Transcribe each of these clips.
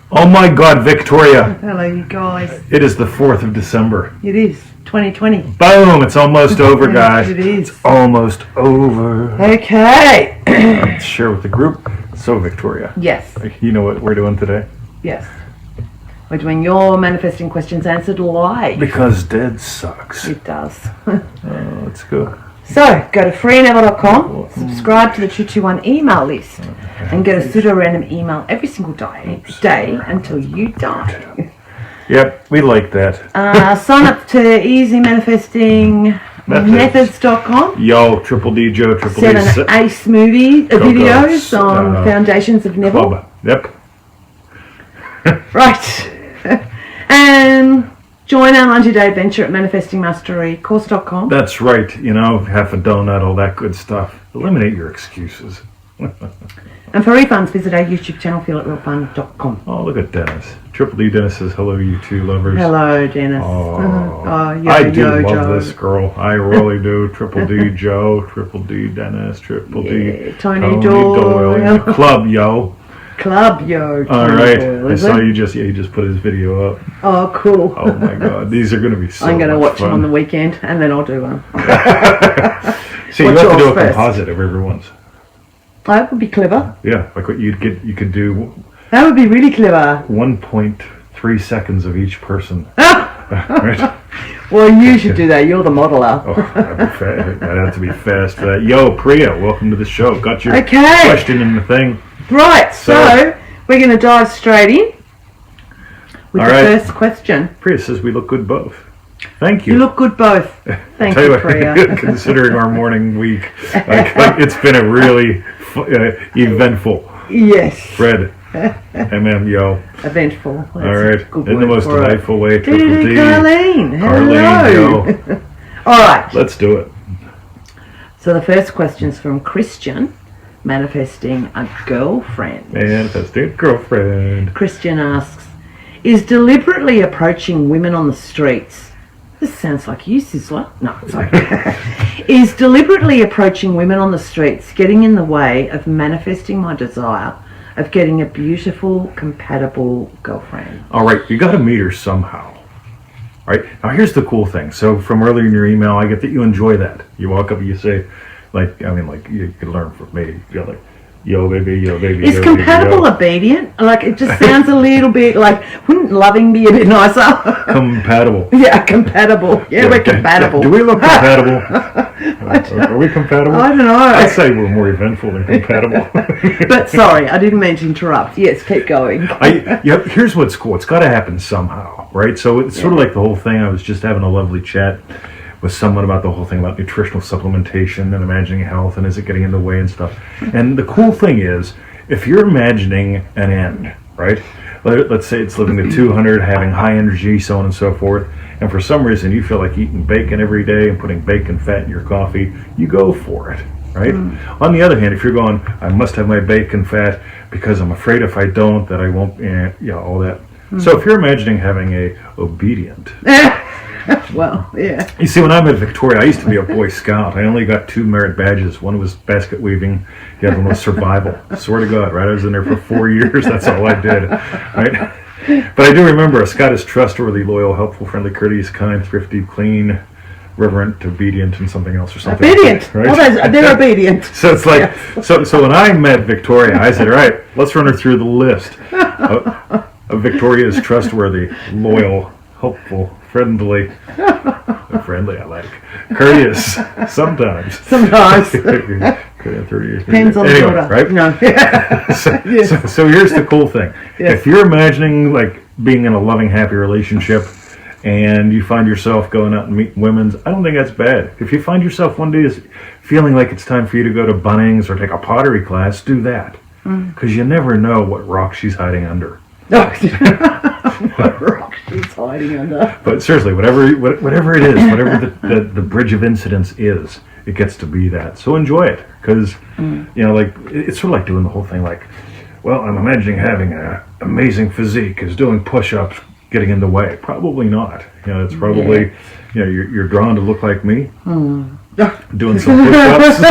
Oh my God, Victoria. Hello, you guys. It is the 4th of December. It is 2020. Boom, it's almost over, guys. It is. It's almost over. Okay. Let's share with the group. So, Victoria. Yes. You know what we're doing today? Yes. We're doing your manifesting questions answered live. Because dead sucks. It does. Let's go. So, go to freeneville.com, subscribe to the 221 email list, and get a pseudo-random email every single day until you die. Yep, we like that. Sign up to Easy Manifesting Methods.com. Yo, Triple D Joe, Triple D. Set an ace movie videos on Foundations of Neville. Club. Yep. Right. And join our 90-day adventure at manifestingmasterycourse.com. That's right. You know, half a donut, all that good stuff. Eliminate your excuses. And for refunds, visit our YouTube channel, feelitrealfun.com. Oh, look at Dennis. Triple D Dennis says, hello, you two lovers. Hello, Dennis. I do love this girl. I really do. Triple D Joe, Triple D Dennis, Triple D Tony Doyle. Club, yo. Club, yo. All right. I saw you just put his video up. Oh, cool. Oh, my God. These are going to be so I'm going to watch fun. them on the weekend, and then I'll do one. See, you have to do a composite of everyone's. That would be clever. Yeah, like what you could do. That would be really clever. 1.3 seconds of each person. Right? Well, you should do that. You're the modeler. I'd have to be fast for that. Yo, Priya, welcome to the show. Got your Okay. question in the thing. Right, so we're going to dive straight in with the first question. Priya says we look good both. Thank you. You look good both. Thank you, Priya. Considering our morning week, it's been a really eventful. Yes. Fred, yo. Eventful. All right. In the most delightful way. Triple D. Carlene. Carlene, yo. All right. Let's do it. So the first question's from Christian, manifesting a girlfriend. Manifesting a girlfriend. Christian asks, is deliberately approaching women on the streets... This sounds like you, Sizzler. No, sorry. Is deliberately approaching women on the streets getting in the way of manifesting my desire of getting a beautiful, compatible girlfriend? All right, you got to meet her somehow. Right? Now, here's the cool thing. So, from earlier in your email, I get that you enjoy that. You walk up and you say, you could learn from me. You're like, yo, baby, yo, baby. Is compatible obedient? Like, it just sounds a little bit like, wouldn't loving be a bit nicer? Compatible. Yeah, compatible. Yeah, we're compatible. Do we look compatible? Are we compatible? I don't know. I'd say we're more eventful than compatible. But sorry, I didn't mean to interrupt. Yes, keep going. Here's what's cool. It's got to happen somehow, right? So it's sort of like the whole thing. I was just having a lovely chat with someone about the whole thing about nutritional supplementation and imagining health and is it getting in the way and stuff. And the cool thing is, if you're imagining an end, right? Let's say it's living to 200, having high energy, so on and so forth, and for some reason you feel like eating bacon every day and putting bacon fat in your coffee, you go for it, right? On the other hand, if you're going, I must have my bacon fat because I'm afraid if I don't that I won't, all that. So if you're imagining having a obedient... Well, yeah. You see, when I met Victoria, I used to be a Boy Scout. I only got 2 merit badges. One was basket weaving, the other one was survival. I swear to God, right? I was in there for 4 years. That's all I did, right? But I do remember a Scout is trustworthy, loyal, helpful, friendly, courteous, kind, thrifty, clean, reverent, obedient, and something else or something. Obedient. Like that, right? Well, they're obedient. So it's like, so when I met Victoria, I said, all right, let's run her through the list. Victoria is trustworthy, loyal, helpful, friendly, I like, courteous, sometimes. Depends on the order. Right? No. So here's the cool thing. Yes. If you're imagining like being in a loving, happy relationship and you find yourself going out and meeting women, I don't think that's bad. If you find yourself one day feeling like it's time for you to go to Bunnings or take a pottery class, do that. Because you never know what rock she's hiding under. What rock she's hiding under. But seriously, whatever it is, whatever the bridge of incidence is, it gets to be that. So enjoy it, because like it's sort of like doing the whole thing. Like, well, I'm imagining having an amazing physique. Is doing push-ups getting in the way? Probably not. It's probably you're drawn to look like me, doing some push-ups.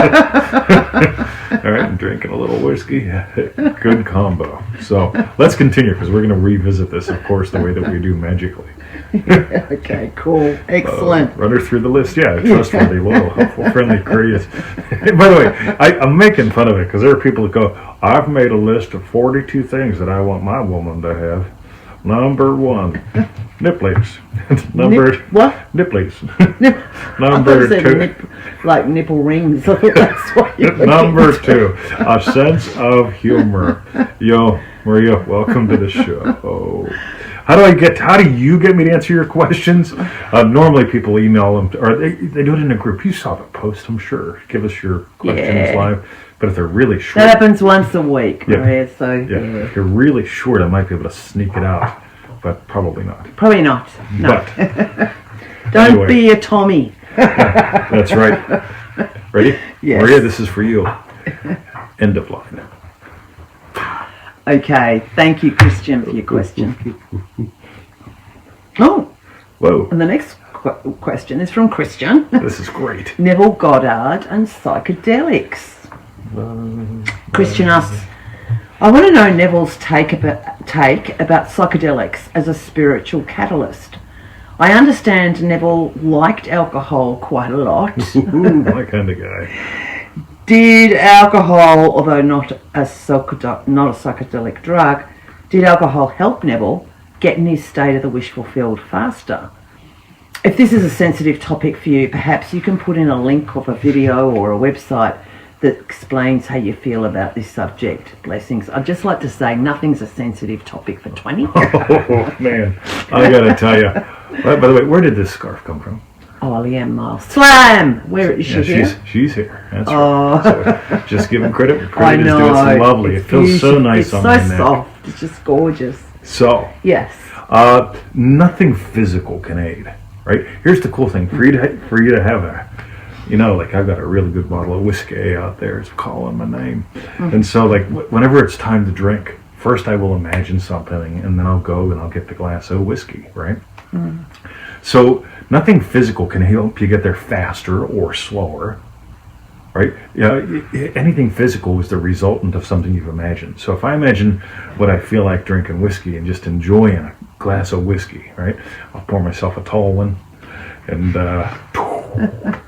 All right, and drinking a little whiskey. Good combo. So let's continue because we're going to revisit this, of course, the way that we do magically. Okay, cool. Excellent. Run her through the list. Yeah, trustworthy, loyal, helpful, friendly, courteous. By the way, I'm making fun of it because there are people that go, I've made a list of 42 things that I want my woman to have. Number 1, nipplies. What? Nipplies. Number 2. Like nipple rings. That's what you Number 2, a sense of humor. Yo, Maria, welcome to the show. How do you get me to answer your questions? Normally people email them, or they do it in a group. You saw the post, I'm sure. Give us your questions live. But if they're really short... That happens once a week, Maria, so... Yeah. If you're really short, I might be able to sneak it out. But probably not. Probably not. No. But, Don't anyway. be a Tommy. That's right. Ready? Yes. Maria, this is for you. End of line. Okay. Thank you, Christian, for your question. Oh. Whoa. And the next question is from Christian. This is great. Neville Goddard and Psychedelics. Christian asks, I want to know Neville's take about psychedelics as a spiritual catalyst. I understand Neville liked alcohol quite a lot. My kind of guy. Did alcohol, although not a psychedelic drug, did alcohol help Neville get in his state of the wish fulfilled faster? If this is a sensitive topic for you, perhaps you can put in a link of a video or a website that explains how you feel about this subject. Blessings. I'd just like to say nothing's a sensitive topic for 20. Oh, man. I got to tell you. By the way, where did this scarf come from? Oh, Leanne Miles. Slam! Where is she here? She's here. That's right. So just give him credit where credit is due. It's lovely. It feels beautiful. so nice on my neck. It's so soft. It's just gorgeous. So, yes. Nothing physical can aid, right? Here's the cool thing. For you to have like I've got a really good bottle of whiskey out there. It's calling my name. Mm-hmm. And so, like, whenever it's time to drink, first I will imagine something, and then I'll go and I'll get the glass of whiskey, right? Mm-hmm. So nothing physical can help you get there faster or slower, right? Anything physical is the resultant of something you've imagined. So if I imagine what I feel like drinking whiskey and just enjoying a glass of whiskey, right? I'll pour myself a tall one, and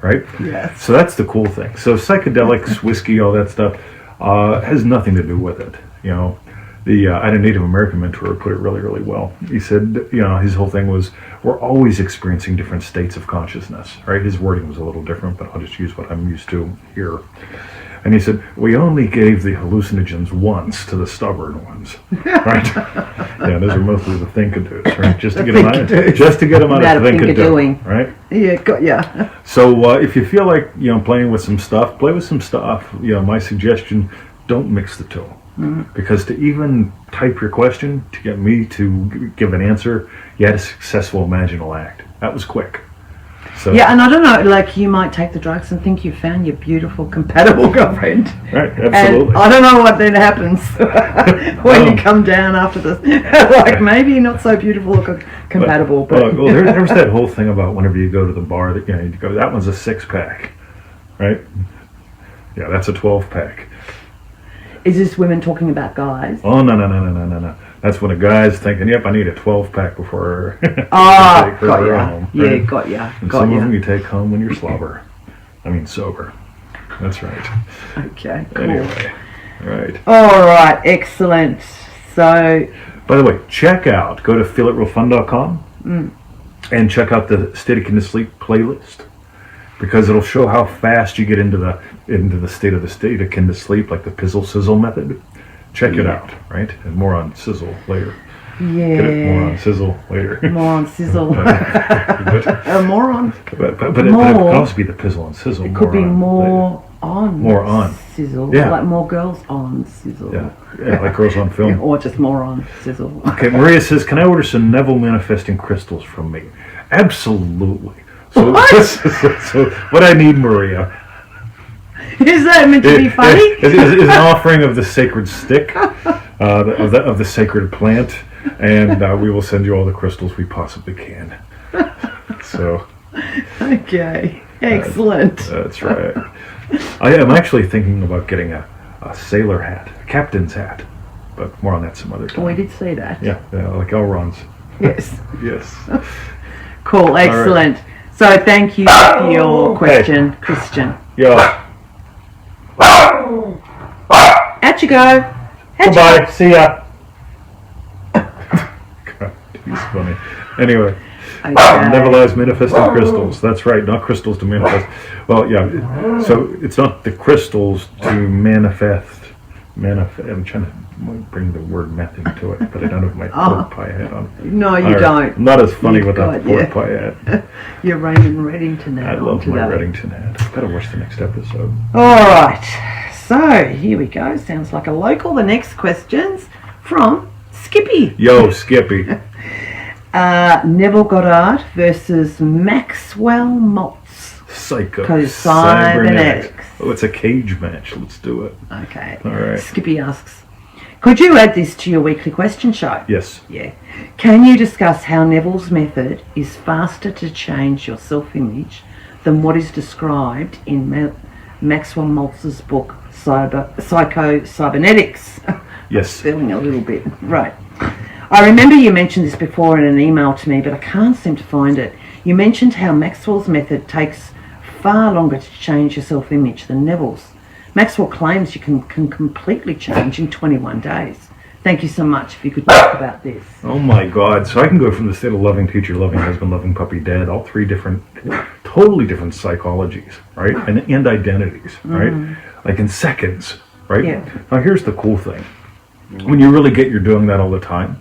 right? Yes. So that's the cool thing. So psychedelics, whiskey, all that stuff has nothing to do with it. I had a Native American mentor who put it really, really well. He said, his whole thing was, we're always experiencing different states of consciousness, right? His wording was a little different, but I'll just use what I'm used to here. And he said, we only gave the hallucinogens once to the stubborn ones, right? Yeah, those are mostly the think-a-doos, right? Just to get them out of think-a-do, right? Yeah. So if you feel like, playing with some stuff, play with some stuff. My suggestion, don't mix the two. Mm-hmm. Because to even type your question, to get me to give an answer, you had a successful imaginal act. That was quick. So, yeah, and I don't know, like, you might take the drugs and think you found your beautiful, compatible girlfriend. Right, absolutely. And I don't know what then happens when you come down after this. Like, maybe not so beautiful or compatible. But there was that whole thing about whenever you go to the bar, that you go, that one's a 6-pack, right? Yeah, that's a 12-pack. Is this women talking about guys? Oh, no. That's when a guy's thinking, yep, I need a 12-pack before I take her home. Yeah, right? got ya. And some of them you take home when you're sober. That's right. Okay, cool. Anyway, right. All right, excellent. So, by the way, go to feelitrealfun.com and check out the State Akin to Sleep playlist, because it'll show how fast you get into the state akin to sleep, like the pizzle sizzle method. Check it out, right? And more on sizzle later. Yeah. Get it? More on sizzle later. More on sizzle. More on. But it could also be the pizzle and sizzle. It could be more on. More on. Sizzle. Yeah. Like more girls on sizzle. Yeah, like girls on film. Or just more on sizzle. Okay, Maria says, can I order some Neville manifesting crystals from me? Absolutely. So, so what I need, Maria, is that meant to be funny? Is an offering of the sacred stick, of the sacred plant, and we will send you all the crystals we possibly can. So, okay, excellent. That's right. I am actually thinking about getting a sailor hat, a captain's hat, but more on that some other time. We did see that. Yeah, like Elrond's. Yes. Yes. Cool, excellent. Right. So thank you for your question, Christian. Yeah. Out you go. Goodbye. See ya. God, he's funny. Anyway. Okay. Neville has manifesting crystals. That's right, not crystals to manifest. Well, yeah. So it's not the crystals to manifest. I'm trying to bring the word meth into it, but I don't have my pork pie hat on. No, you don't. Not as funny without the pork pie hat. You're Raymond Reddington hat. I love my Reddington hat. I've got to watch the next episode. All right. So here we go. Sounds like a local. The next question's from Skippy. Yo, Skippy. Neville Goddard versus Maxwell Maltz. Cybernetics. Oh, it's a cage match. Let's do it. Okay. All right. Skippy asks, could you add this to your weekly question show? Yes. Yeah. Can you discuss how Neville's method is faster to change your self-image than what is described in Maxwell Maltz's book, Cybernetics? Yes. Spelling a little bit. Right. I remember you mentioned this before in an email to me, but I can't seem to find it. You mentioned how Maxwell's method takes far longer to change your self-image than Neville's. Maxwell claims you can completely change in 21 days. Thank you so much. If you could talk about this. Oh my God. So I can go from the state of loving teacher, loving husband, loving puppy, dad, all three different, totally different psychologies, right? And identities, right? Like in seconds, right? Yeah. Now here's the cool thing. When you really get you're doing that all the time,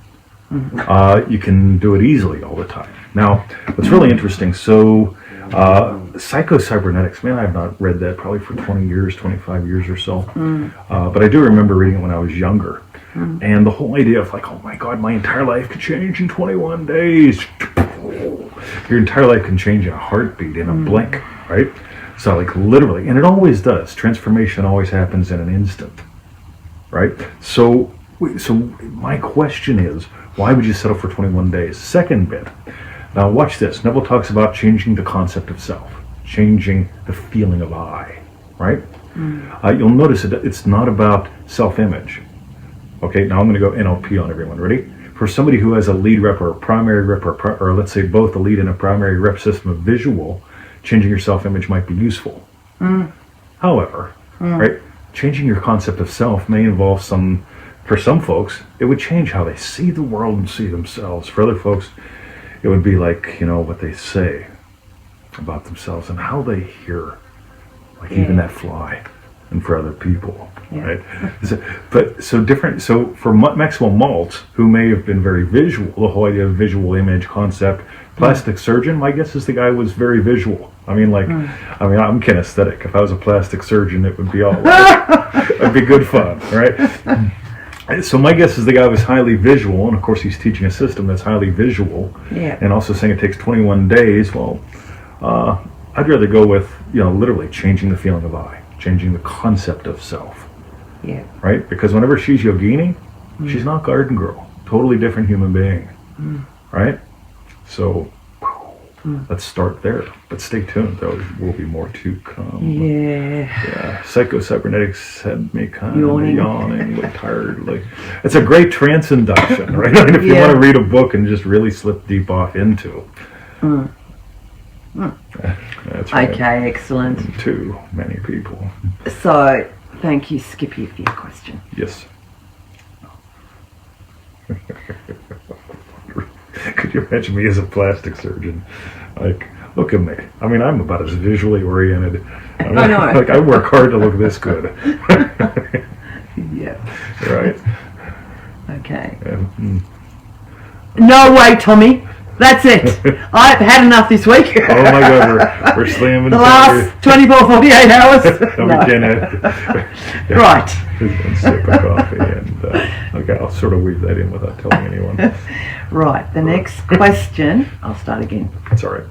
you can do it easily all the time. Now, what's really interesting, so Cybernetics, man, I've not read that probably for 20 years, 25 years or so. But I do remember reading it when I was younger. And the whole idea of like, oh my God, my entire life could change in 21 days. Your entire life can change in a heartbeat, in a blink, right? So like literally, and it always does. Transformation always happens in an instant, right? So my question is, why would you settle for 21 days? Second bit. Now watch this. Neville talks about changing the concept of self, changing the feeling of I, right? You'll notice it's not about self-image. Okay, now I'm going to go NLP on everyone. Ready? For somebody who has a lead rep or a primary rep or let's say both a lead and a primary rep system of visual, changing your self-image might be useful. However, right, changing your concept of self may involve for some folks, it would change how they see the world and see themselves. For other folks, it would be like, what they say about themselves and how they hear, like even that fly, and for other people, right? So for Maxwell Maltz, who may have been very visual, the whole idea of visual image concept, plastic surgeon, my guess is the guy was very visual. I'm kinesthetic. If I was a plastic surgeon, it would be all right. It'd be good fun, right? So my guess is the guy was highly visual, and of course he's teaching a system that's highly visual, and also saying it takes 21 days. Well, I'd rather go with, literally changing the feeling of I, changing the concept of self, right? Because whenever she's yogini, she's not garden girl, totally different human being, right? So let's start there, but stay tuned. There will be more to come. Yeah. Cybernetics had me kind of yawning, like tired. Like it's a great trance induction, right? I mean, if you want to read a book and just really slip deep off into. That's right. Okay, excellent. Too many people. So, thank you, Skippy, for your question. Yes. Could you imagine me as a plastic surgeon? Like, look at me. I mean, I'm about as visually oriented. I know. Like, I work hard to look this good. Right. Okay. No way, Tommy. That's it. I've had enough this week. Oh my God, we're slamming the last 24, 48 hours. No. We can't have. Right. One sip of coffee, and okay, I'll sort of weave that in without telling anyone. Right. The next question. I'll start again. It's all right.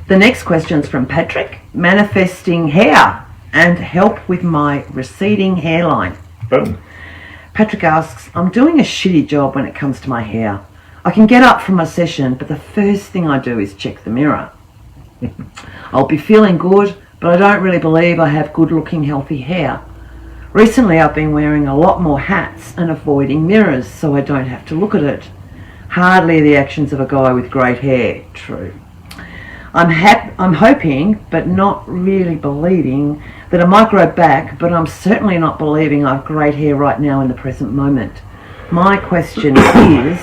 The next question's from Patrick. Manifesting hair and help with my receding hairline. Boom. Patrick asks, I'm doing a shitty job when it comes to my hair. I can get up from my session, but the first thing I do is check the mirror. I'll be feeling good, but I don't really believe I have good-looking, healthy hair. Recently I've been wearing a lot more hats and avoiding mirrors so I don't have to look at it. Hardly the actions of a guy with great hair. True. I'm hoping, but not really believing, that I might grow back, but I'm certainly not believing I have great hair right now in the present moment. My question is,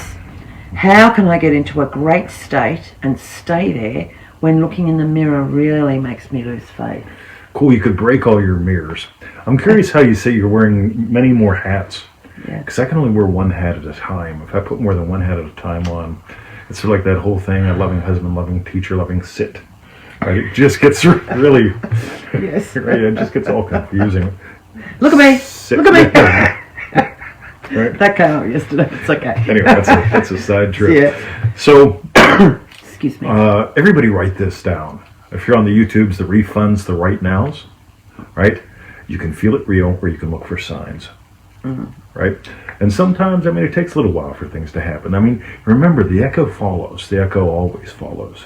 how can I get into a great state and stay there when looking in the mirror really makes me lose faith? Cool, you could break all your mirrors. I'm curious how you say you're wearing many more hats. Yeah. Because I can only wear one hat at a time. If I put more than one hat at a time on, it's sort of like that whole thing, a loving husband, loving teacher, loving sit. Right? It just gets really, Yes. right? It just gets all confusing. Look at me! Sit. Look at me! Right? That came up yesterday. It's okay. Anyway, that's a side trip. Yeah. So, Excuse me. everybody write this down. If you're on the YouTubes, the refunds, the right nows, right? You can feel it real or you can look for signs. Right? And sometimes, I mean, it takes a little while for things to happen. I mean, remember, the echo follows. The echo always follows.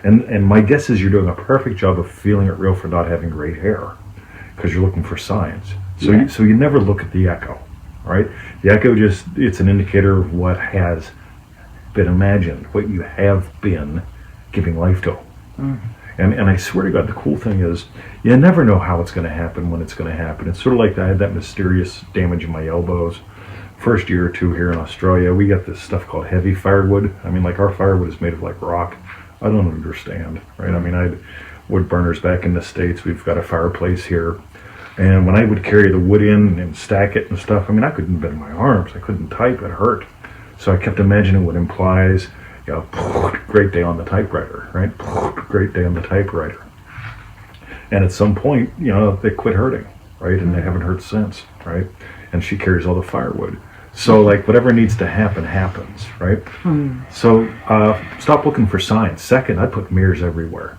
And my guess is you're doing a perfect job of feeling it real for not having great hair because you're looking for signs. So, Yeah. so you never look at the echo, right? The echo it's an indicator of what has been imagined, what you have been giving life to. And I swear to God, the cool thing is, you never know how it's going to happen, when it's going to happen. It's sort of like I had that mysterious damage in my elbows. First year or two here in Australia, we got this stuff called heavy firewood. I mean, like our firewood is made of like rock. I don't understand, right? I mean, I had wood burners back in the States. We've got a fireplace here. And when I would carry the wood in and stack it and stuff, I mean, I couldn't bend my arms. I couldn't type. It hurt. So I kept imagining what implies, you know, great day on the typewriter, right? Great day on the typewriter. And at some point, you know, they quit hurting, right? And they haven't hurt since, right? And she carries all the firewood. So, like, whatever needs to happen, happens, right? So, stop looking for signs. Second, I put mirrors everywhere,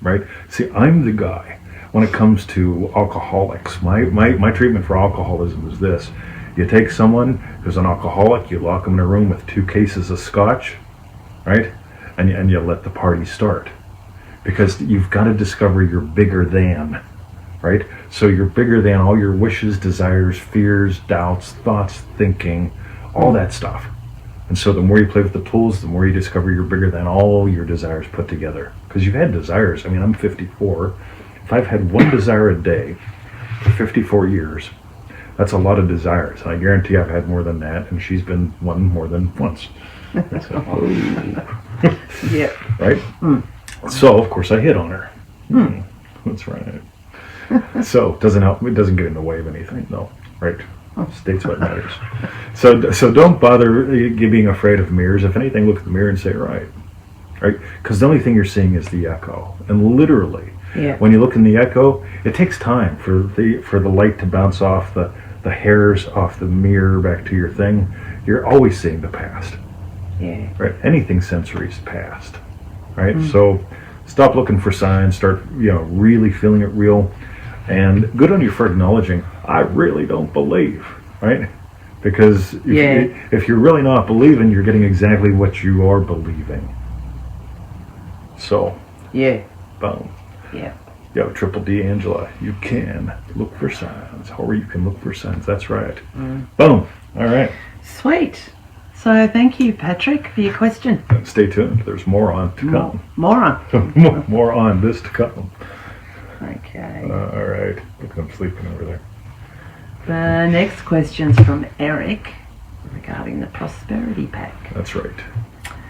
right? See, I'm the guy when it comes to alcoholics. My treatment for alcoholism is this. You take someone who's an alcoholic, you lock them in a room with 2 cases of scotch, right? And you let the party start. Because you've got to discover you're bigger than, right? So you're bigger than all your wishes, desires, fears, doubts, thoughts, thinking, all that stuff. And so the more you play with the tools, the more you discover you're bigger than all your desires put together. Because you've had desires. I mean, I'm 54. If I've had one desire a day for 54 years, that's a lot of desires. And I guarantee I've had more than that, and she's been one more than once. Yeah. Right? So, of course, I hit on her. That's right. So, it doesn't help. It doesn't get in the way of anything, no. Right? States what matters. So don't bother being afraid of mirrors. If anything, look at the mirror and say, right? Because the only thing you're seeing is the echo. And literally, when you look in the echo, it takes time for the light to bounce off the hairs off the mirror back to your thing. You're always seeing the past. Yeah. Right? Anything sensory is past. Right? So stop looking for signs. Start, really feeling it real. And good on you for acknowledging, I really don't believe. Right? Because if you're really not believing, you're getting exactly what you are believing. So. Yeah. Boom. Yeah. Triple D Angela, you can look for signs. Or you can look for signs. That's right. Boom. All right. Sweet. So thank you, Patrick, for your question. And stay tuned. There's more on to come. More on. More on this to come. Okay. All right. Look, I'm sleeping over there. The next question's from Eric regarding the Prosperity Pack. That's right.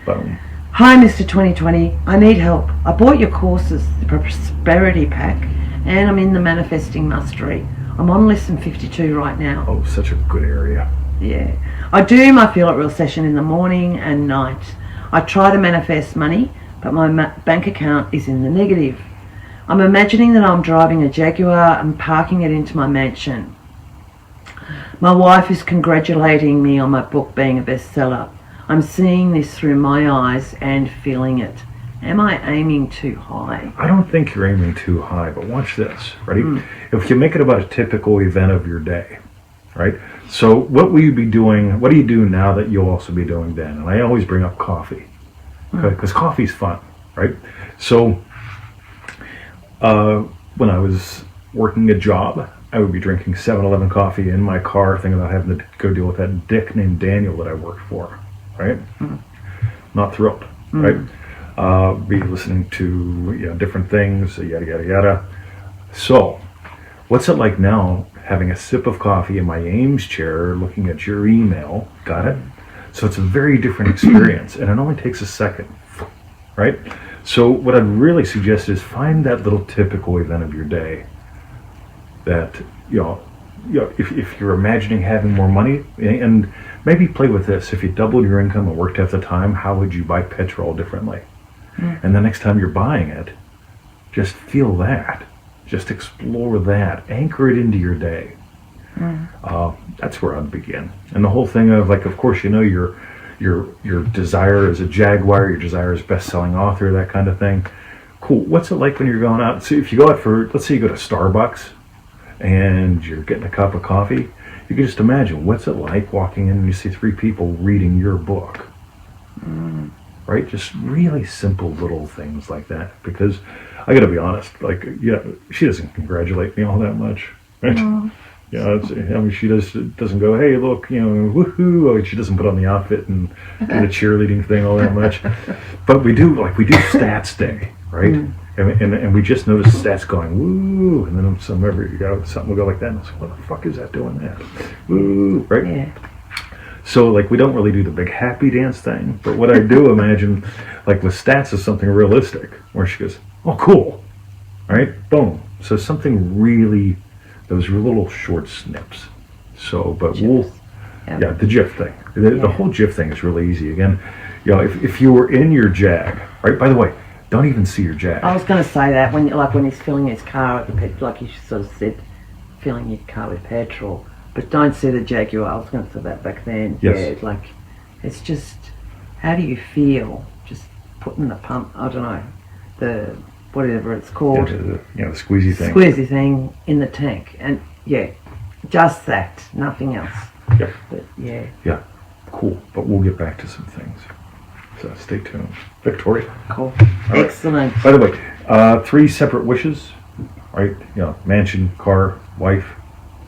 Boom. Hi, Mr. 2020. I need help. I bought your courses, the Prosperity Pack, and I'm in the Manifesting Mastery. I'm on lesson 52 right now. Oh, such a good area. Yeah. I do my Feel It Real session in the morning and night. I try to manifest money, but my bank account is in the negative. I'm imagining that I'm driving a Jaguar and parking it into my mansion. My wife is congratulating me on my book being a bestseller. I'm seeing this through my eyes and feeling it. Am I aiming too high? I don't think you're aiming too high, but watch this. Ready? If you make it about a typical event of your day, right? So what will you be doing? What do you do now that you'll also be doing then? And I always bring up coffee, because coffee's fun, right? So when I was working a job, I would be drinking 7-Eleven coffee in my car, thinking about having to go deal with that dick named Daniel that I worked for, right? Not thrilled, right? Be listening to different things, yada, yada, yada. So, what's it like now having a sip of coffee in my Ames chair, looking at your email? Got it? So it's a very different experience, and it only takes a second, right? So what I'd really suggest is find that little typical event of your day that, if you're imagining having more money, and maybe play with this. If you doubled your income and worked half the time, how would you buy petrol differently? And the next time you're buying it, just feel that. Just explore that. Anchor it into your day. That's where I'd begin. And the whole thing of, like, of course, your desire as a Jaguar, your desire as best-selling author, that kind of thing. Cool. What's it like when you're going out? So if you go out for, let's say you go to Starbucks and you're getting a cup of coffee, you can just imagine what's it like walking in and you see 3 people reading your book. Right? Just really simple little things like that. Because I got to be honest, like, she doesn't congratulate me all that much, right? She doesn't go, hey, look, woohoo. She doesn't put on the outfit and do the cheerleading thing all that much. But we do Stats Day, right? And we just notice Stats going, woo, and then something will go like that, and I was like, what the fuck is that doing that? Woo, right? Yeah. So, like, we don't really do the big happy dance thing, but what I do imagine, like with Stats, is something realistic, where she goes, oh, cool, all right, boom. So something really, those little short snips. So, but the GIF thing. The whole GIF thing is really easy. Again, if you were in your Jag, right, by the way, don't even see your Jag. I was going to say that, when he's filling his car at the petrol, like you sort of said, filling your car with petrol. But don't see the Jaguar. I was going to say that back then. Yes. Yeah, like, it's just, how do you feel? Just putting the pump, I don't know, the, whatever it's called. The squeezy thing. Squeezy thing in the tank. And, just that, nothing else. Yep. But, yeah. Yeah, cool. But we'll get back to some things. So stay tuned. Victoria. Cool. Right. Excellent. By the way, 3 separate wishes, right? Mansion, car, wife.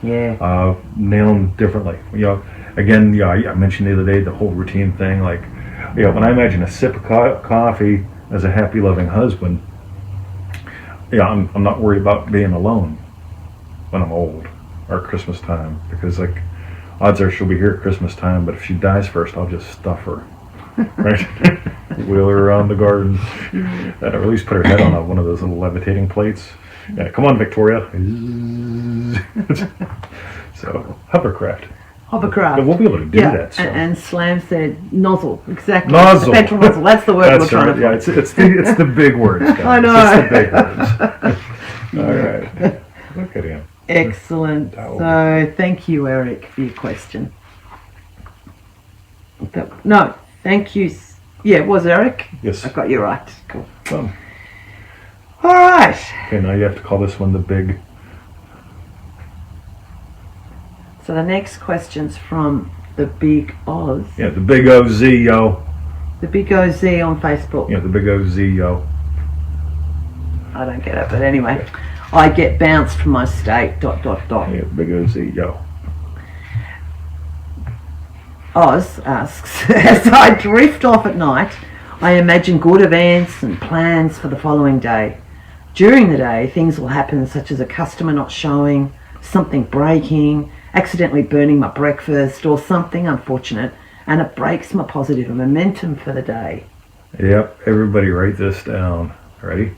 Yeah. Nail them differently. Again, I mentioned the other day the whole routine thing. Like, when I imagine a sip of coffee as a happy, loving husband, I'm not worried about being alone when I'm old or at Christmas time, because, like, odds are she'll be here at Christmas time, but if she dies first, I'll just stuff her, right? Wheel her around the garden, and at least put her head on one of those little levitating plates. Yeah, come on, Victoria. So, hovercraft. But we'll be able to do that. So. And Slam said nozzle. Exactly. Nozzle. The petrol nozzle. That's the word we're trying to find. Yeah, it's the big words, guys. I know. It's the big words. All right. Look at him. Excellent. So, thank you, Eric, for your question. No, thank you. Yeah, it was Eric? Yes. I got you right. Cool. All right. Okay, now you have to call this one the big. So the next question's from the Big Oz. Yeah, the big OZ, yo. The Big OZ on Facebook. Yeah, the big OZ, yo. I don't get it, but anyway. I get bounced from my state, ... Yeah, big OZ, yo. Oz asks, as I drift off at night, I imagine good events and plans for the following day. During the day, things will happen such as a customer not showing, something breaking, accidentally burning my breakfast, or something unfortunate, and it breaks my positive momentum for the day. Yep, everybody write this down. Ready?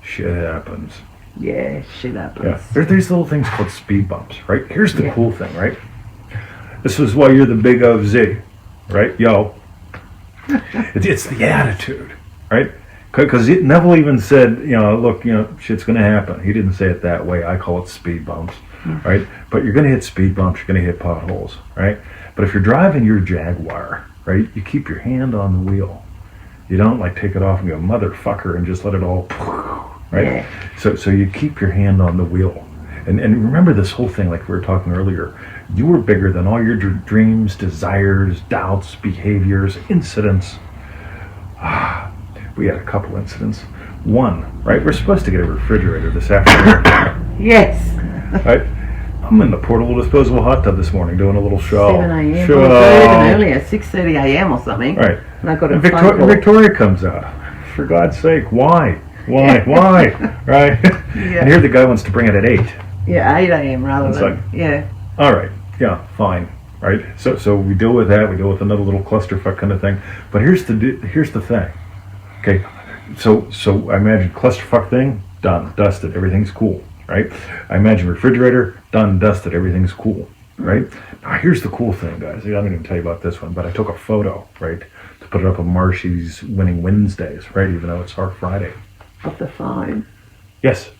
Shit happens. Yeah, shit happens. Yeah, there's these little things called speed bumps, right? Here's the cool thing, right? This is why you're the big OZ, right? Yo. It's the attitude, right? Because Neville even said, look, shit's going to happen. He didn't say it that way. I call it speed bumps, right? But you're going to hit speed bumps. You're going to hit potholes, right? But if you're driving your Jaguar, right, you keep your hand on the wheel. You don't, like, take it off and go, motherfucker, and just let it all, right? Yeah. So you keep your hand on the wheel. And remember this whole thing, like we were talking earlier. You were bigger than all your dreams, desires, doubts, behaviors, incidents. We had a couple incidents. 1, right? We're supposed to get a refrigerator this afternoon, Yes. right? I'm in the portable disposable hot tub this morning doing a little show. 7 a.m. Show. Well, even earlier, 6:30 a.m. or something. Right. And I got a And phone call. Victoria comes out. For God's sake, why? Why? Right? Yeah. And here the guy wants to bring it at 8. Yeah, 8 a.m. rather It's than. like- Yeah. All right. Yeah, fine. Right. So we deal with that. We deal with another little clusterfuck kind of thing. But here's the thing. Okay. So I imagine clusterfuck thing, done, dusted, everything's cool. Right. I imagine refrigerator, done, dusted, everything's cool. Right. Now here's the cool thing, guys. I don't even tell you about this one, but I took a photo, right, to put it up on Marshy's Winning Wednesdays, right, even though it's our Friday. Of the phone. Yes.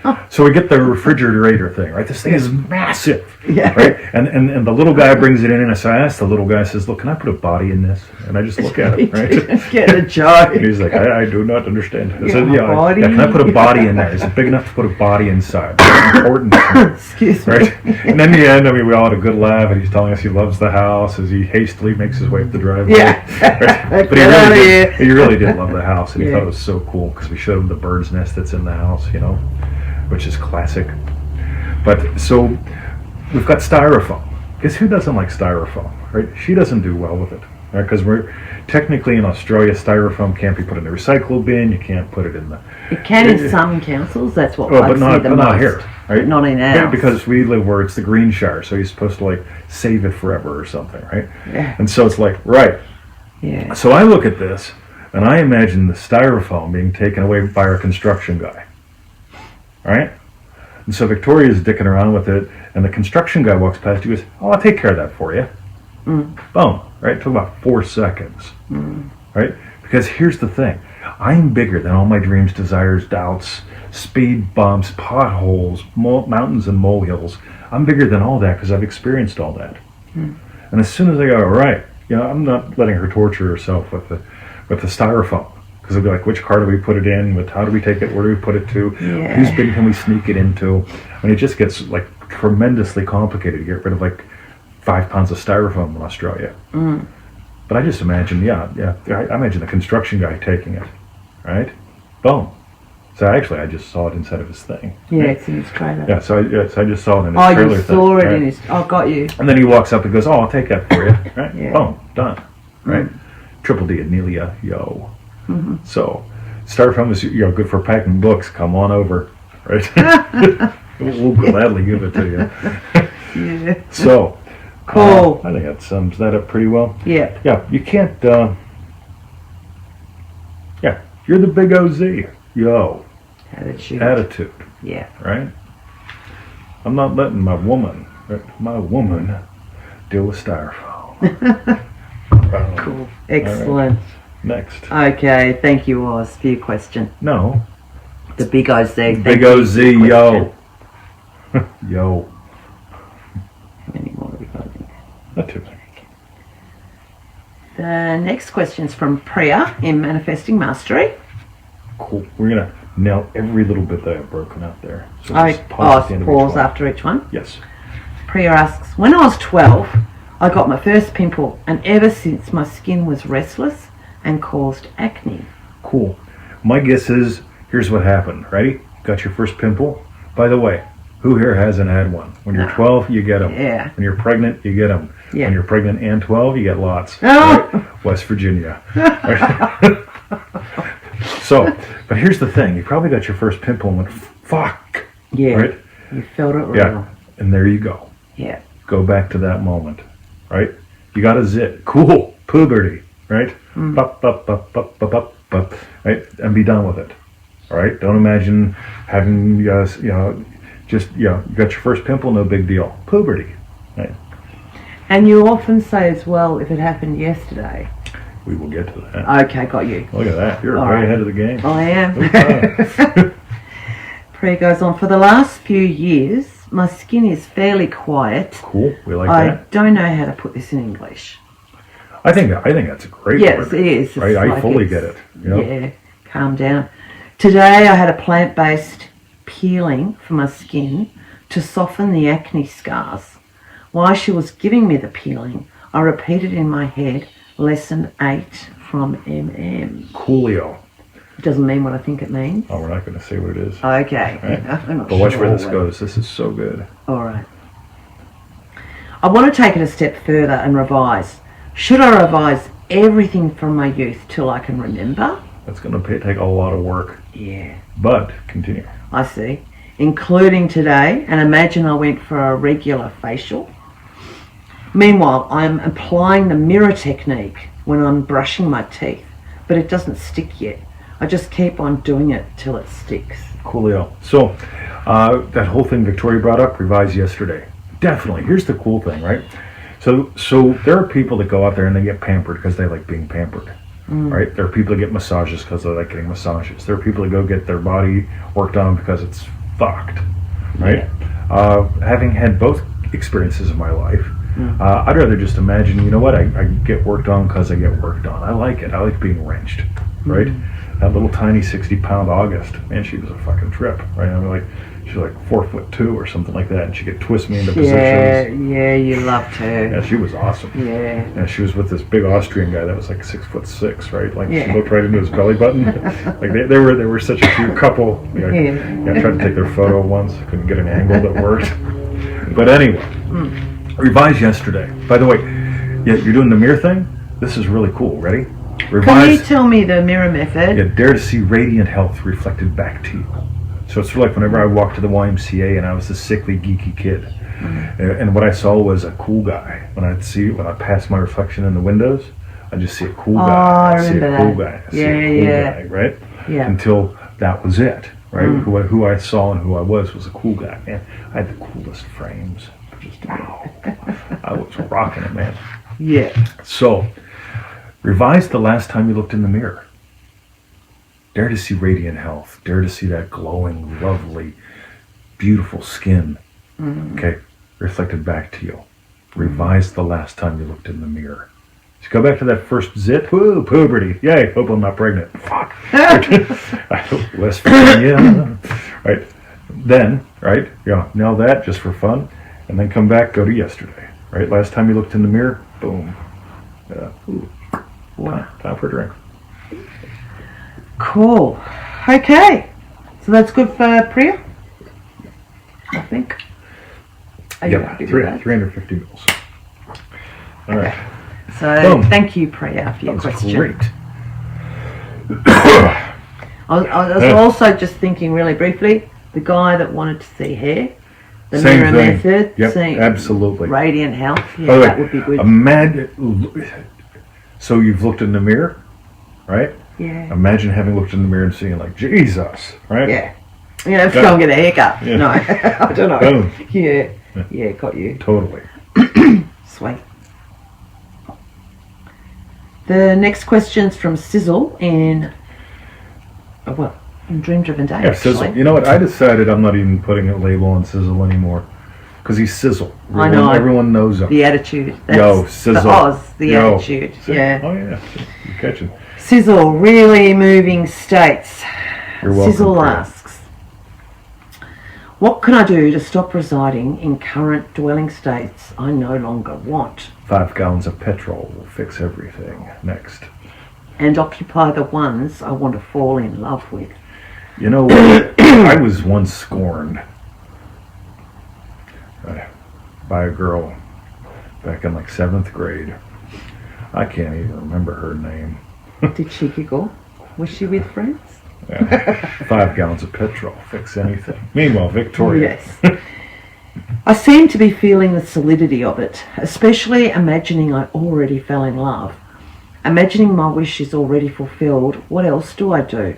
Oh. So we get the refrigerator thing, right? This thing is massive, Yeah. right? And the little guy brings it in, and so I asked the little guy, says, "Look, can I put a body in this?" And I just look at him, right? Get a joke. And he's like, I do not understand. I said, Yeah, body? can I put a body in there? Is it big enough to put a body inside? Important, Excuse me. right? And then in the end, I mean, we all had a good laugh, and he's telling us he loves the house as he hastily makes his way up the driveway. Yeah. Right? But Get out of here. he really did love the house, and he Yeah. thought it was so cool because we showed him the bird's nest that's in the house, you know, which is classic. But so we've got styrofoam. Guess who doesn't like styrofoam, right? She doesn't do well with it, right? Because we're technically in Australia, styrofoam can't be put in the recycle bin. You can't put it in the. It can in some councils. That's what Oh, I but see not, the but most. not here, right? Not in ours. Yeah, because we live where it's the green shire, so you're supposed to like save it forever or something, right? Yeah. And so it's like, right. Yeah. So I look at this and I imagine the styrofoam being taken away by our construction guy, right? And so Victoria's dicking around with it, and the construction guy walks past. He goes, "Oh, I'll take care of that for you." Boom, right? It took about 4 seconds, right? Because here's the thing: I'm bigger than all my dreams, desires, doubts, speed bumps, potholes, mountains, and molehills. I'm bigger than all that because I've experienced all that. And as soon as I go, all right, you know, I'm not letting her torture herself with the styrofoam. Because it'll be like, which car do we put it in? How do we take it? Where do we put it to? Yeah. Whose bin can we sneak it into? I mean, it just gets like tremendously complicated to get rid of like 5 pounds of styrofoam in Australia. But I just imagine, I imagine the construction guy taking it, right? Boom. So actually, I just saw it inside of his thing. Yeah, right? it's in his trailer. Yeah, so I just saw it in his Oh, trailer you thing. saw it right? in his. Oh, got you. And then he walks up and goes, "Oh, I'll take that for you." Right? Yeah. Boom, done. Right? Triple D, Anelia, yo. So, styrofoam is good for packing books. Come on over, right? we'll gladly give it to you. Yeah. So, Cool. I think that sums that up pretty well. Yeah. Yeah, you can't. You're the big OZ, yo. Attitude, Yeah. right? I'm not letting my woman deal with styrofoam. Cool. Excellent. Next. Okay. Thank you, Oz, for your question. No. The big OZ. Big OZ, yo. Yo. How many more have we got? Not too many. The next question is from Priya in Manifesting Mastery. Cool. We're going to nail every little bit that I've broken out there. So I just pause at the end of each pause one. after each one. Yes. Priya asks, when I was 12, I got my first pimple, and ever since my skin was restless and caused acne. Cool. My guess is, here's what happened. Ready? Got your first pimple? By the way, who here hasn't had one? When you're 12, you get them. Yeah. When you're pregnant, you get them. Yeah. When you're pregnant and 12, you get lots. Oh. Right? West Virginia. So, but here's the thing. You probably got your first pimple and went, fuck. Yeah. Right? You felt it real. Yeah. And there you go. Yeah. Go back to that moment. Right? You got a zit. Cool. Puberty. Right? Bup, bup, bup, bup, bup, bup, bup. Right? And be done with it. All right? Don't imagine having, you got your first pimple, no big deal. Puberty. Right? And you often say as well, if it happened yesterday. We will get to that. Okay, got you. Look at that. You're All way right. ahead of the game. I am. Okay. Priya goes on, for the last few years, my skin is fairly quiet. Cool. We like I that. don't know how to put this in English. I think that's a great Yes, word. it is. It's Right? I like fully it's- get it. You know? Yeah, calm down. Today I had a plant-based peeling for my skin to soften the acne scars. While she was giving me the peeling, I repeated in my head lesson 8 from MM. Coolio. Doesn't mean what I think it means. Oh, we're not going to say what it is. Okay. Right. I'm not But watch sure where this what- goes. This is so good. All right. I want to take it a step further and revise. Should I revise everything from my youth till I can remember? That's going to take a lot of work. Yeah. But continue. I see. Including today, and imagine I went for a regular facial. Meanwhile, I'm applying the mirror technique when I'm brushing my teeth, but it doesn't stick yet. I just keep on doing it till it sticks. Coolio. So, that whole thing Victoria brought up, revised yesterday. Definitely. Here's the cool thing, right? So there are people that go out there and they get pampered because they like being pampered. Right? There are people that get massages because they like getting massages. There are people that go get their body worked on because it's fucked. Right? Having had both experiences in my life, I'd rather just imagine, you know what, I get worked on because I get worked on. I like it. I like being wrenched. Right? That little tiny 60-pound August, man, she was a fucking trip. Right? I mean, like, she's like 4'2" or something like that, and she could twist me into positions. Yeah, you loved her. Yeah, she was awesome. Yeah. And she was with this big Austrian guy that was like 6'6", right? Like Yeah. she looked right into his belly button. Like they were such a cute couple. You know, Yeah. I tried to take their photo once, couldn't get an angle that worked. But anyway, revised yesterday. By the way, yeah, you're doing the mirror thing. This is really cool. Ready? Can you Revised. tell me the mirror method? Yeah, dare to see radiant health reflected back to you. So it's sort of like whenever I walked to the YMCA and I was a sickly, geeky kid. And what I saw was a cool guy. When I passed my reflection in the windows, I just see a cool guy. I I see a remember cool that. guy. I see a cool guy, right? Yeah. Until that was it, right? Who I saw and who I was a cool guy. Man, I had the coolest frames. Just, I was rocking it, man. Yeah. So, revise the last time you looked in the mirror. Dare to see radiant health. Dare to see that glowing, lovely, beautiful skin. Okay, reflected back to you. Revise the last time you looked in the mirror. Just go back to that first zit. Woo, puberty. Yay, hope I'm not pregnant. Fuck. I hope West Virginia. Right. Then, right, nail that just for fun. And then come back, go to yesterday. Right, last time you looked in the mirror, boom. Time for a drink. Cool. Okay. So that's good for Priya, I think. Are you happy with that? 350 mils. All right. So Boom. thank you, Priya, for your That was question. great. I was also just thinking really briefly, the guy that wanted to see hair, the Same mirror thing. method, Yep, seeing absolutely. radiant health, By yeah, the way, that would be good. So you've looked in the mirror, right? Yeah. Imagine having looked in the mirror and seeing like, Jesus, right? Yeah. You know, if you go and get a haircut. Yeah. No, I don't know. Boom. Yeah, got you. Totally. Sweet. The next question's from Sizzle in Dream Driven Day. Yeah, Sizzle. actually. You know what? I decided I'm not even putting a label on Sizzle anymore. Because he's Sizzle. I know. Everyone knows him. The attitude. Yo, That's Sizzle. The Oz, the Yo. attitude. See? Yeah. Oh, yeah. You're catching. Sizzle, really moving states. You're welcome, Sizzle Priya. asks, what can I do to stop residing in current dwelling states I no longer want 5 gallons of petrol will fix everything. Next. and occupy the ones I want to fall in love with? You know what? I was once scorned by a girl back in like 7th grade. I can't even remember her name. Did she giggle? Was she with friends? 5 gallons of petrol fix anything. Meanwhile, Victoria. Yes. I seem to be feeling the solidity of it, especially imagining I already fell in love. Imagining my wish is already fulfilled, what else do I do?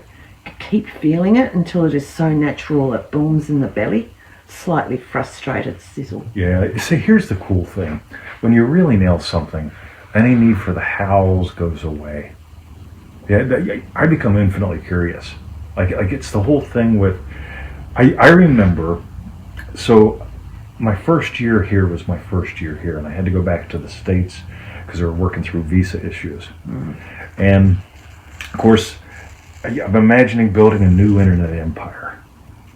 Keep feeling it until it is so natural it booms in the belly? Slightly frustrated, Sizzle. Yeah, see, here's the cool thing. When you really nail something, any need for the howls goes away. Yeah, I become infinitely curious. Like it's the whole thing with... I remember, so my first year here was my first year here, and I had to go back to the States because they were working through visa issues. And, of course, I'm imagining building a new internet empire,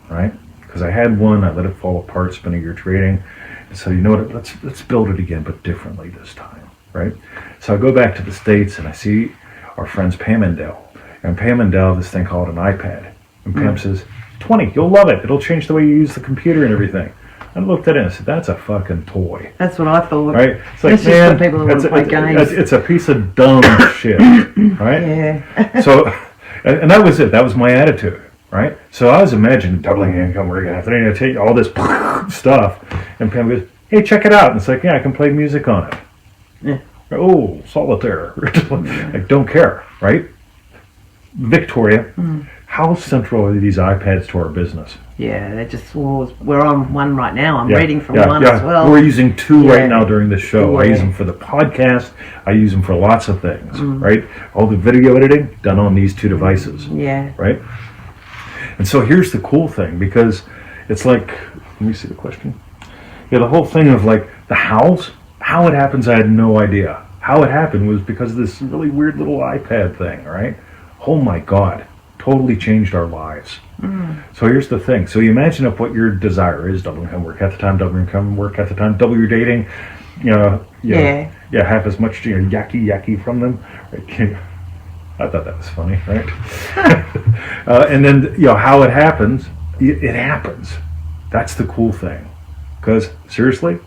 right? Because I had one, I let it fall apart, spent a year trading, and so you know what, let's build it again, but differently this time, right? So I go back to the States and I see our friends Pam and Dell, And Pam and Dell have this thing called an iPad. And Pam says, 20, you'll love it. It'll change the way you use the computer and everything. I looked at it and said, that's a fucking toy. That's what I thought. Right? It's like, that's just for people who want to play games. It's a piece of dumb shit. Right? Yeah. So, and that was it. That was my attitude. Right? So I was imagining doubling income. We're going to have to take all this stuff. And Pam goes, hey, check it out. And it's like, yeah, I can play music on it. Yeah. Oh, solitaire. I don't care. Right? Victoria, how central are these iPads to our business? Yeah, they're just, we're on one right now. I'm reading from one as well. We're using two right now during the show. I use them for the podcast. I use them for lots of things, right? All the video editing done on these two devices. Yeah. Right? And so here's the cool thing, because it's like, let me see the question. Yeah, the whole thing of like the how it happens, I had no idea. How it happened was because of this really weird little iPad thing, right? Oh my God, totally changed our lives. So here's the thing. So you imagine up what your desire is: double income, work half the time, double income, work half the time, double your dating. Have as much yucky from them. Right? I thought that was funny, right? And then how it happens. It happens. That's the cool thing. Because seriously,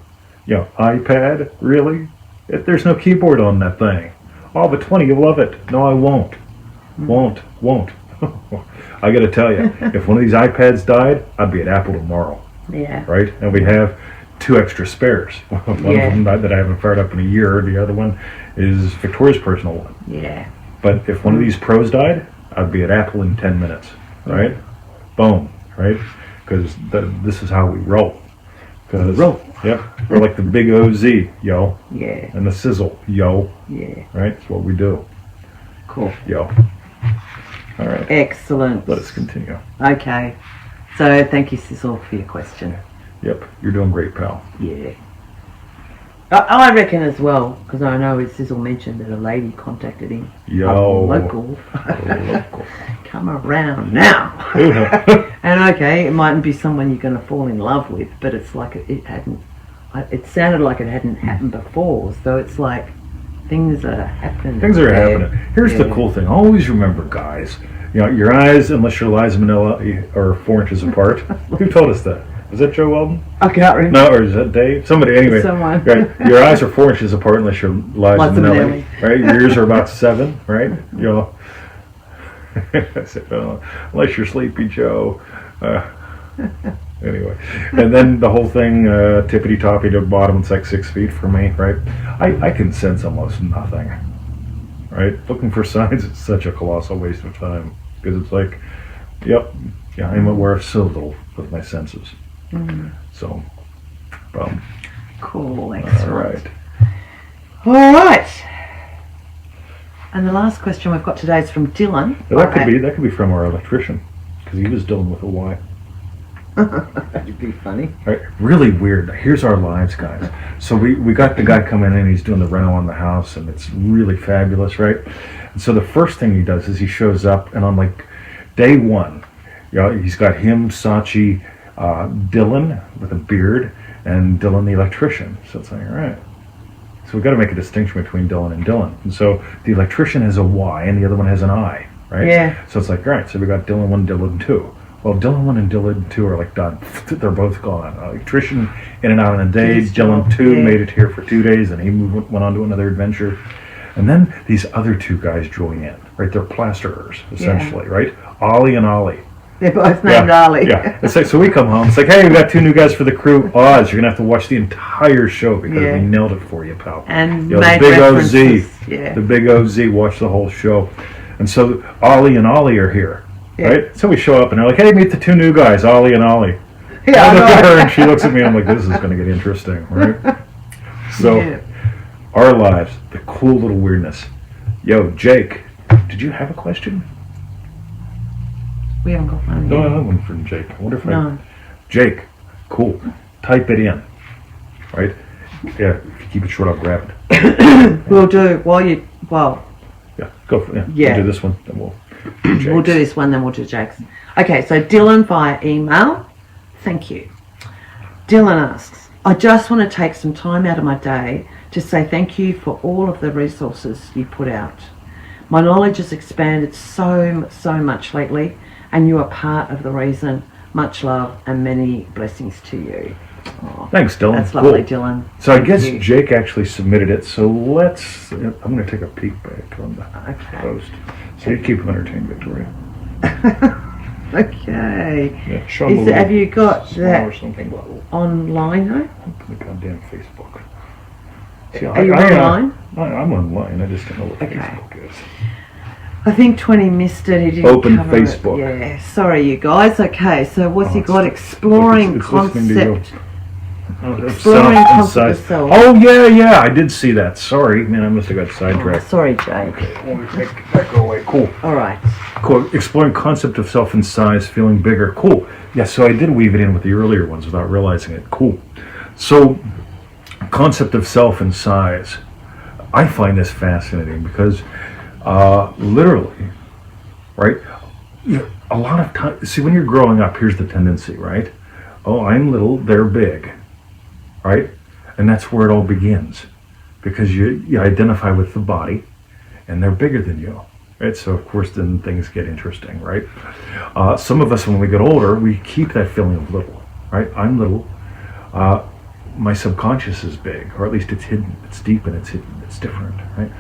iPad, really? There's no keyboard on that thing. Oh, but 20, you'll love it. No, I won't. Won't. I got to tell you, if one of these iPads died, I'd be at Apple tomorrow. Yeah. Right? And we have 2 extra spares. One of them that I haven't fired up in a year. The other one is Victoria's personal one. Yeah. But if one of these Pros died, I'd be at Apple in 10 minutes. Right? Boom. Right? Because this is how we roll. Yep. We're like the big OZ, yo. Yeah. And the sizzle, yo. Yeah. Right? That's what we do. Cool. Yo. All right. Excellent. Let us continue. Okay. So thank you, Sizzle, for your question. Yep. You're doing great, pal. Yeah. I reckon as well, because I know Sizzle mentioned that a lady contacted him. Yo. Local. Come around now. And okay, it mightn't be someone you're going to fall in love with, but it's like it sounded like it hadn't happened before, so it's like things are happening. Things are happening. Here's the cool thing. Always remember, guys, your eyes, unless you're Liza Minnelli, are 4 inches apart. Who told us that? Was that Joe Weldon? I can't remember. No, or is that Dave? Somebody, anyway. Someone. Right? Your eyes are 4 inches apart unless you're Liza Minnelli. Right? Your ears are about 7, right? I said, unless you're Sleepy Joe. Anyway. And then the whole thing, tippity-toppy to the bottom, it's like 6 feet for me, right? I can sense almost nothing, right? Looking for signs is such a colossal waste of time, because it's like, I'm aware of so little with my senses. So, cool, excellent. All right. And the last question we've got today is from Dylan. Now that could be from our electrician, because he was Dylan with a Y. That'd be funny. Right, really weird. Here's our lives, guys. So we got the guy coming in, he's doing the reno on the house, and it's really fabulous, right? And so the first thing he does is he shows up, and on like day 1, he's got him, Sachi, Dylan with a beard, and Dylan the electrician. So it's like, all right. So we've got to make a distinction between Dylan and Dylan. And so the electrician has a Y, and the other one has an I, right? Yeah. So it's like, all right, so we got Dylan 1, Dylan 2. Well, Dylan 1 and Dylan 2 are like done. They're both gone. Electrician in and out in a day. Dylan 2 made it here for 2 days, and he went on to another adventure. And then these other 2 guys join in, right? They're plasterers, essentially, right? Ollie and Ollie. They're both named Ollie. Yeah. It's like, so we come home. It's like, hey, we got 2 new guys for the crew. Oz, you're gonna have to watch the entire show because we nailed it for you, pal. And the made big OZ, the big OZ. Watch the whole show. And so Ollie and Ollie are here. Right? So we show up and they're like, hey, meet the 2 new guys, Ollie and Ollie. Yeah, I look at her and she looks at me and I'm like, this is going to get interesting, right? So, our lives, the cool little weirdness. Yo, Jake, did you have a question? We haven't got one yet. No, I have one from Jake. I wonder if Jake, cool. Type it in. Right? Yeah, if you keep it short, I'll grab it. We'll do, yeah, go for it. Yeah. We'll do this one, then we'll... We'll do this one, then we'll do Jake's. Okay, so Dylan via email. Thank you. Dylan asks, I just want to take some time out of my day to say thank you for all of the resources you put out. My knowledge has expanded so much lately, and you are part of the reason. Much love and many blessings to you. Oh, Thanks, Dylan. that's lovely, Cool. Dylan. So I Thank guess you. Jake actually submitted it. So let's. I'm going to take a peek back on the post. So you keep them entertained, Victoria. Okay. Yeah, show 'em a little Have you got small that or something? online though? The goddamn Facebook. See, Are you online? I'm online. I just don't know what Okay. Facebook is. I think 20 missed it. He didn't Open cover Facebook. It. Yeah, sorry you guys. Okay, so what's he it's- got? Exploring it's listening to you. concept. Exploring Exploring concept of self. Oh yeah, I did see that. Sorry, man, I must have got Oh, sidetracked. sorry, Jake. Let me take that go away. Cool. All right. Cool. Exploring concept of self and size, feeling bigger. Cool. Yeah, so I did weave it in with the earlier ones without realizing it. Cool. So, concept of self and size. I find this fascinating because literally, right? A lot of time. See, when you're growing up, here's the tendency, right? Oh, I'm little, they're big, right? And that's where it all begins, because you identify with the body, and they're bigger than you, right? So of course, then things get interesting, right? Some of us, when we get older, we keep that feeling of little, right? I'm little. My subconscious is big, or at least it's hidden, it's deep, and it's hidden, it's different, right?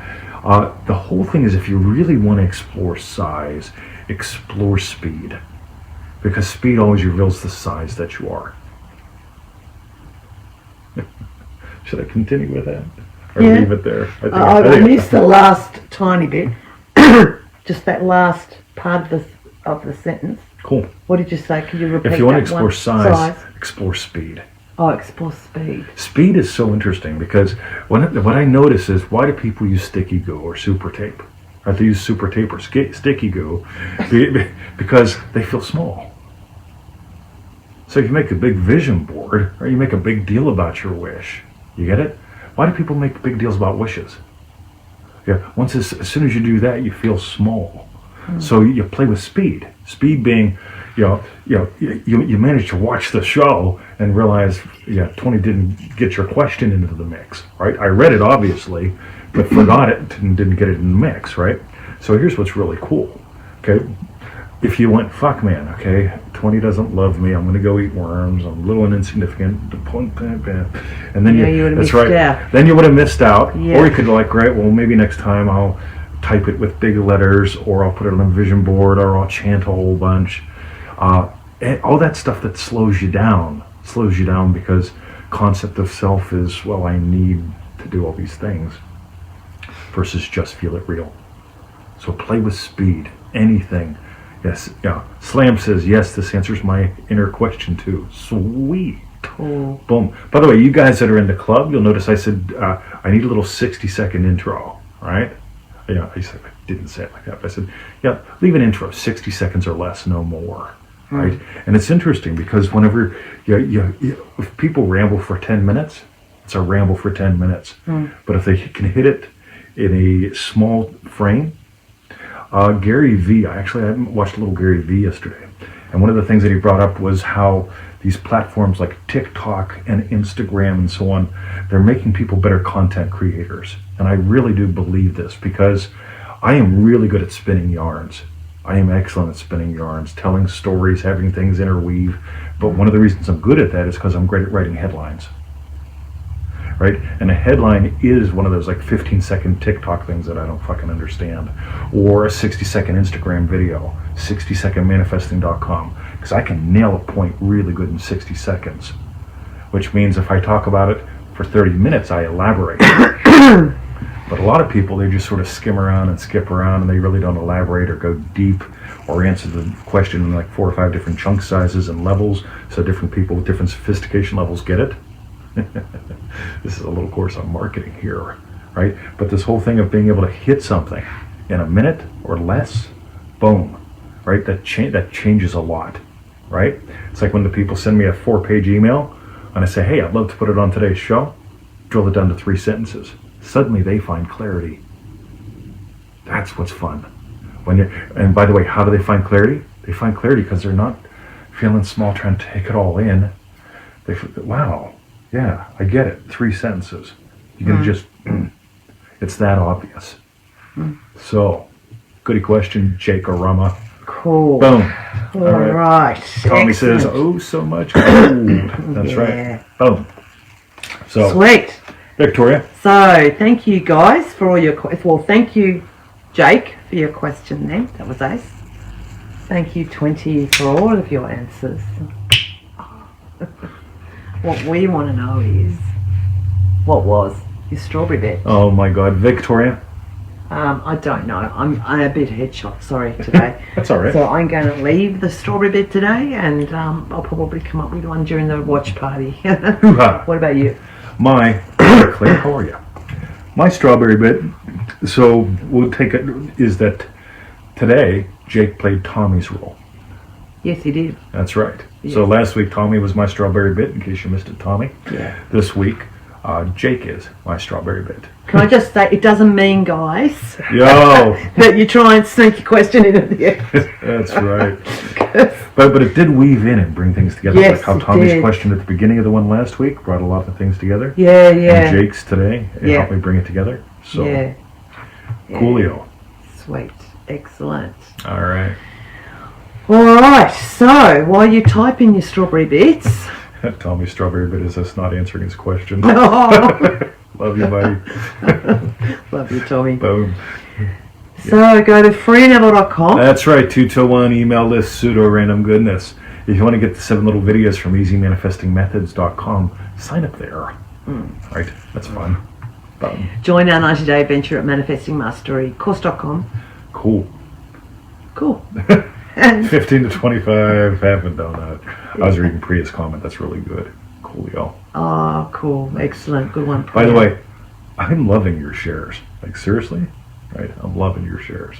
The whole thing is, if you really want to explore size, explore speed, because speed always reveals the size that you are. Should I continue with that, or Yeah. leave it there? I missed the last tiny bit. Just that last part of the sentence. Cool. What did you say? Can you repeat If you want to that explore one? size, explore speed. Oh, explore speed. Speed is so interesting because what I notice is, why do people use sticky glue or super tape? Or they use super tape or sticky glue because they feel small. So if you make a big vision board, or you make a big deal about your wish, you get it? Why do people make big deals about wishes? Yeah, as soon as you do that, you feel small. So you play with speed. Speed being, you manage to watch the show and realize, 20 didn't get your question into the mix, right? I read it obviously, but forgot it and didn't get it in the mix, right? So here's what's really cool, okay? If you went, fuck man, okay, 20 doesn't love me, I'm gonna go eat worms, I'm little and insignificant, and then You would have that's missed right. out. Then you would have missed out, Yeah. or you could great, well maybe next time I'll type it with big letters, or I'll put it on a vision board, or I'll chant a whole bunch. And all that stuff that slows you down because concept of self is, well, I need to do all these things, versus just feel it real. So play with speed, anything. Yes, yeah. Slam says, yes, this answers my inner question too. Sweet. Cool. Boom. By the way, you guys that are in the club, you'll notice I said, I need a little 60-second intro, right? Yeah, I didn't say it like that, but I said, yeah, leave an intro, 60 seconds or less, no more, right? And it's interesting because whenever if people ramble for 10 minutes, it's a ramble for 10 minutes. But if they can hit it in a small frame, Gary Vee, I watched a little Gary Vee yesterday, and one of the things that he brought up was how these platforms like TikTok and Instagram and so on, they're making people better content creators. And I really do believe this, because I am really good at spinning yarns. I am excellent at spinning yarns, telling stories, having things interweave. But one of the reasons I'm good at that is because I'm great at writing headlines. Right? And a headline is one of those 15-second TikTok things that I don't fucking understand. Or a 60-second Instagram video, 60secondmanifesting.com. Because I can nail a point really good in 60 seconds. Which means if I talk about it for 30 minutes, I elaborate. But a lot of people, they just sort of skim around and skip around, and they really don't elaborate or go deep or answer the question in 4 or 5 different chunk sizes and levels, so different people with different sophistication levels get it. This is a little course on marketing here, right? But this whole thing of being able to hit something in a minute or less, boom, right? That changes a lot, right? It's like when the people send me a 4-page email and I say, hey, I'd love to put it on today's show, drill it down to 3 sentences. Suddenly they find clarity. That's what's fun. And by the way, how do they find clarity? They find clarity because they're not feeling small, trying to take it all in. Wow, yeah, I get it. 3 sentences. You can just, it's that obvious. So, Goody question, Jake or Rama. Cool. Boom. All right. Tommy says, oh, so much gold. That's right. Boom. So, sweet. Victoria. So, thank you guys for all your questions. Well, thank you, Jake, for your question then. That was ace. Thank you, 20, for all of your answers. What we want to know is, what was your strawberry bet? Oh my God, Victoria. I don't know. I'm a bit headshot, sorry, today. That's all right. So I'm going to leave the strawberry bed today, and I'll probably come up with one during the watch party. What about you? Claire, how are you? My strawberry bet, so we'll take it, is that today Jake played Tommy's role. Yes, he did. That's right. Yes. So last week Tommy was my strawberry bit, in case you missed it, Tommy. Yeah. This week, Jake is my strawberry bit. Can I just say, it doesn't mean, guys, Yo! that you try and sneak a question in at the end. That's right. But it did weave in and bring things together. Yes, like how it Tommy's did. question at the beginning of the one last week brought a lot of things together. Yeah. And Jake's today, it Yeah. helped me bring it together. So, Yeah. coolio. Sweet. Excellent. All right. All right. So, while you type in your strawberry bits... Tommy's strawberry bit is us not answering his question. Oh, Love you, buddy. love you, Tommy. Boom. So, go to freeneville.com. That's right, 221 email list, pseudo random goodness. If you want to get the 7 little videos from easymanifestingmethods.com, sign up there. Right, that's fun. Boom. Join our 90-day adventure at manifestingmasterycourse.com. Cool. Cool. And 15 to 25, have a donut. I was reading Priya's comment, that's really good. Coolio. oh, cool. Excellent. Good one. By the way, I'm loving your shares. Like, seriously? Right, I'm loving your shares.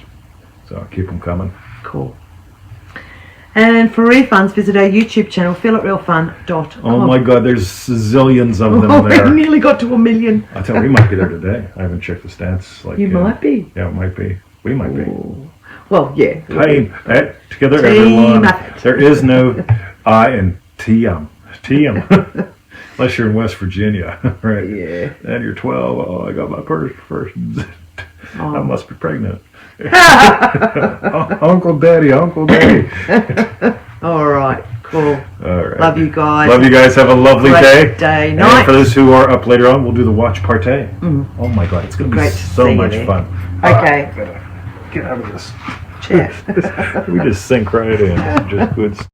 So keep them coming. Cool. And for refunds, visit our YouTube channel, feelitrealfun.com. Oh my God, there's zillions of them Oh, we there. nearly got to 1 million. I tell you, we might be there today. I haven't checked the stats. Like You might be. Yeah, it might be. We might be. Ooh. Well, yeah. Team, together, Team everyone. effort. There is no I in TM. TM. Unless you're in West Virginia, right? Yeah. And you're 12. Oh, I got my first. Oh. I must be pregnant. Uncle Daddy. All right. Cool. All right. Love you guys. Love you guys. Have a lovely Great day. day. And Night. for those who are up later on, we'll do the watch party. Oh my God, it's going to be Great to so see you much there. fun. Okay. Gotta get out of this. Chat. We just sink right in. Just good stuff.